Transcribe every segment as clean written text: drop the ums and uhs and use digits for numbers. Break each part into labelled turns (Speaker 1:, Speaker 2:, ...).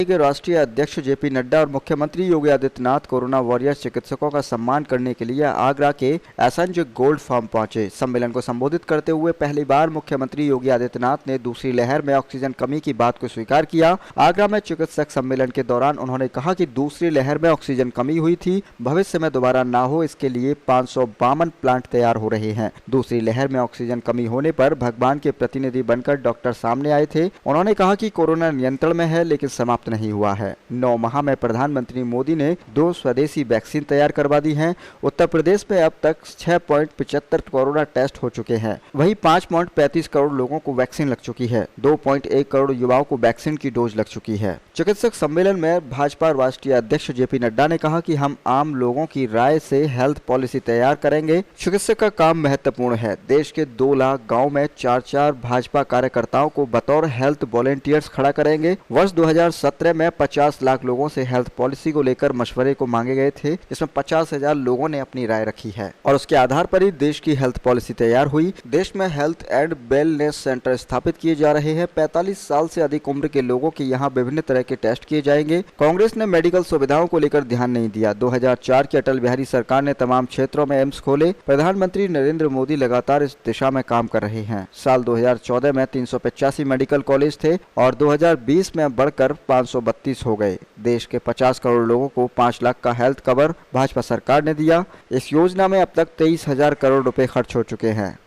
Speaker 1: के राष्ट्रीय अध्यक्ष जेपी नड्डा और मुख्यमंत्री योगी आदित्यनाथ कोरोना वॉरियर्स चिकित्सकों का सम्मान करने के लिए आगरा के एसएनजे गोल्ड फार्म पहुंचे। सम्मेलन को संबोधित करते हुए पहली बार मुख्यमंत्री योगी आदित्यनाथ ने दूसरी लहर में ऑक्सीजन कमी की बात को स्वीकार किया। आगरा में चिकित्सक सम्मेलन के दौरान उन्होंने कहा कि दूसरी लहर में ऑक्सीजन कमी हुई थी, भविष्य में दोबारा ना हो इसके लिए 552 प्लांट तैयार हो रहे हैं। दूसरी लहर में ऑक्सीजन कमी होने पर भगवान के प्रतिनिधि बनकर डॉक्टर सामने आए थे। उन्होंने कहा कि कोरोना नियंत्रण में है लेकिन समाप्त नहीं हुआ है। 9 माह में प्रधानमंत्री मोदी ने 2 स्वदेशी वैक्सीन तैयार करवा दी हैं। उत्तर प्रदेश में अब तक 6.75 कोरोना टेस्ट हो चुके हैं। वहीं 5.35 करोड़ लोगों को वैक्सीन लग चुकी है। 2.1 करोड़ युवाओं को वैक्सीन की डोज लग चुकी है। चिकित्सक सम्मेलन में भाजपा राष्ट्रीय अध्यक्ष जेपी नड्डा ने कहा कि हम आम लोगों की राय से हेल्थ पॉलिसी तैयार करेंगे। चिकित्सक का काम महत्वपूर्ण है। देश के 2 लाख गाँव में 4 भाजपा कार्यकर्ताओं को बतौर हेल्थ वॉलेंटियर्स खड़ा करेंगे। वर्ष 2017 में 50 लाख लोगों से हेल्थ पॉलिसी को लेकर मशवरे को मांगे गए थे, जिसमें 50,000 लोगों ने अपनी राय रखी है और उसके आधार पर ही देश की हेल्थ पॉलिसी तैयार हुई। देश में हेल्थ एंड वेलनेस सेंटर स्थापित किए जा रहे हैं। 45 साल से अधिक उम्र के लोगों के यहाँ विभिन्न तरह के टेस्ट किए जाएंगे। कांग्रेस ने मेडिकल सुविधाओं को लेकर ध्यान नहीं दिया। 2004 की अटल बिहारी सरकार ने तमाम क्षेत्रों में एम्स खोले। प्रधानमंत्री नरेंद्र मोदी लगातार इस दिशा में काम कर रहे हैं। साल 2014 में 385 मेडिकल कॉलेज थे और 2020 में बढ़कर 532 हो गए। देश के 50 करोड़ लोगों को 5 लाख का हेल्थ कवर भाजपा सरकार ने दिया। इस योजना में अब तक 23,000 करोड़ रुपए खर्च हो चुके हैं।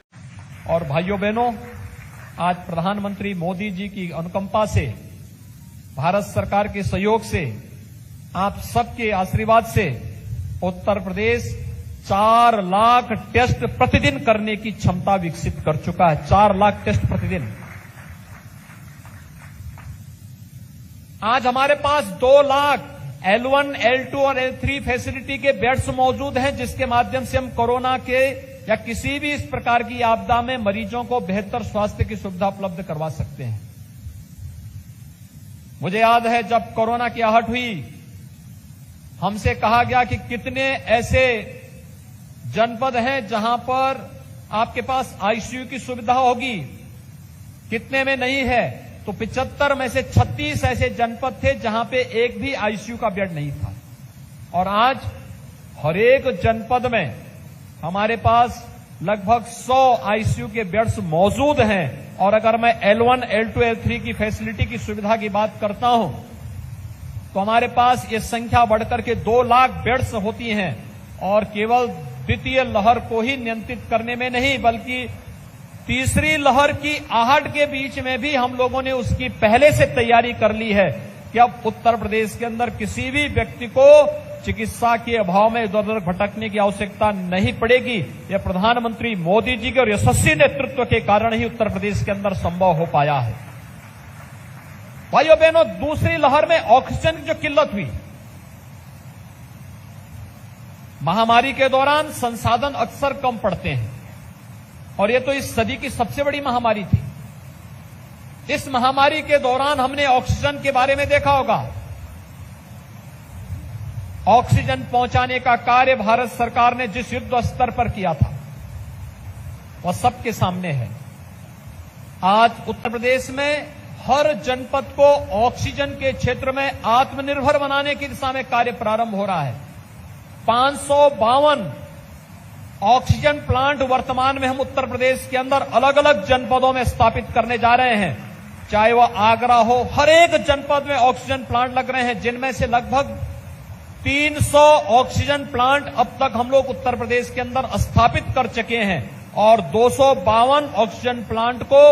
Speaker 2: और भाइयों बहनों, आज प्रधानमंत्री मोदी जी की अनुकंपा से, भारत सरकार के सहयोग से, आप सबके आशीर्वाद से उत्तर प्रदेश 4 लाख टेस्ट प्रतिदिन करने की क्षमता विकसित कर चुका है। 4 लाख टेस्ट प्रतिदिन। आज हमारे पास 2 लाख L1, L2 और L3 फैसिलिटी के बेड्स मौजूद हैं, जिसके माध्यम से हम कोरोना के या किसी भी इस प्रकार की आपदा में मरीजों को बेहतर स्वास्थ्य की सुविधा उपलब्ध करवा सकते हैं। मुझे याद है जब कोरोना की आहट हुई, हमसे कहा गया कि कितने ऐसे जनपद हैं जहां पर आपके पास आईसीयू की सुविधा होगी, कितने में नहीं है। तो 75 में से 36 ऐसे जनपद थे जहां पे एक भी आईसीयू का बेड नहीं था। और आज हर एक जनपद में हमारे पास लगभग 100 आईसीयू के बेड्स मौजूद हैं। और अगर मैं L1, L2, L3 की फैसिलिटी की सुविधा की बात करता हूं तो हमारे पास ये संख्या बढ़कर के 2 लाख बेड्स होती हैं। और केवल द्वितीय लहर को ही नियंत्रित करने में नहीं, बल्कि तीसरी लहर की आहट के बीच में भी हम लोगों ने उसकी पहले से तैयारी कर ली है कि अब उत्तर प्रदेश के अंदर किसी भी व्यक्ति को चिकित्सा के अभाव में इधर उधर भटकने की आवश्यकता नहीं पड़ेगी। यह प्रधानमंत्री मोदी जी के और यशस्वी नेतृत्व के कारण ही उत्तर प्रदेश के अंदर संभव हो पाया है। भाइयों बहनों, दूसरी लहर में ऑक्सीजन की जो किल्लत हुई, महामारी के दौरान संसाधन अक्सर कम पड़ते हैं और यह तो इस सदी की सबसे बड़ी महामारी थी। इस महामारी के दौरान हमने ऑक्सीजन के बारे में देखा होगा। ऑक्सीजन पहुंचाने का कार्य भारत सरकार ने जिस युद्ध स्तर पर किया था वह सबके सामने है। आज उत्तर प्रदेश में हर जनपद को ऑक्सीजन के क्षेत्र में आत्मनिर्भर बनाने की दिशा में कार्य प्रारंभ हो रहा है। 552 ऑक्सीजन प्लांट वर्तमान में हम उत्तर प्रदेश के अंदर अलग अलग जनपदों में स्थापित करने जा रहे हैं। चाहे वह आगरा हो, हर एक जनपद में ऑक्सीजन प्लांट लग रहे हैं, जिनमें से लगभग 300 ऑक्सीजन प्लांट अब तक हम लोग उत्तर प्रदेश के अंदर स्थापित कर चुके हैं। और 252 ऑक्सीजन प्लांट को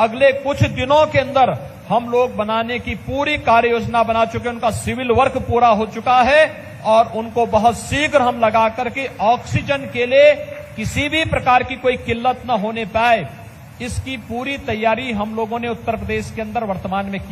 Speaker 2: अगले कुछ दिनों के अंदर हम लोग बनाने की पूरी कार्य योजना बना चुके हैं। उनका सिविल वर्क पूरा हो चुका है और उनको बहुत शीघ्र हम लगा करके ऑक्सीजन के लिए किसी भी प्रकार की कोई किल्लत न होने पाए, इसकी पूरी तैयारी हम लोगों ने उत्तर प्रदेश के अंदर वर्तमान में की।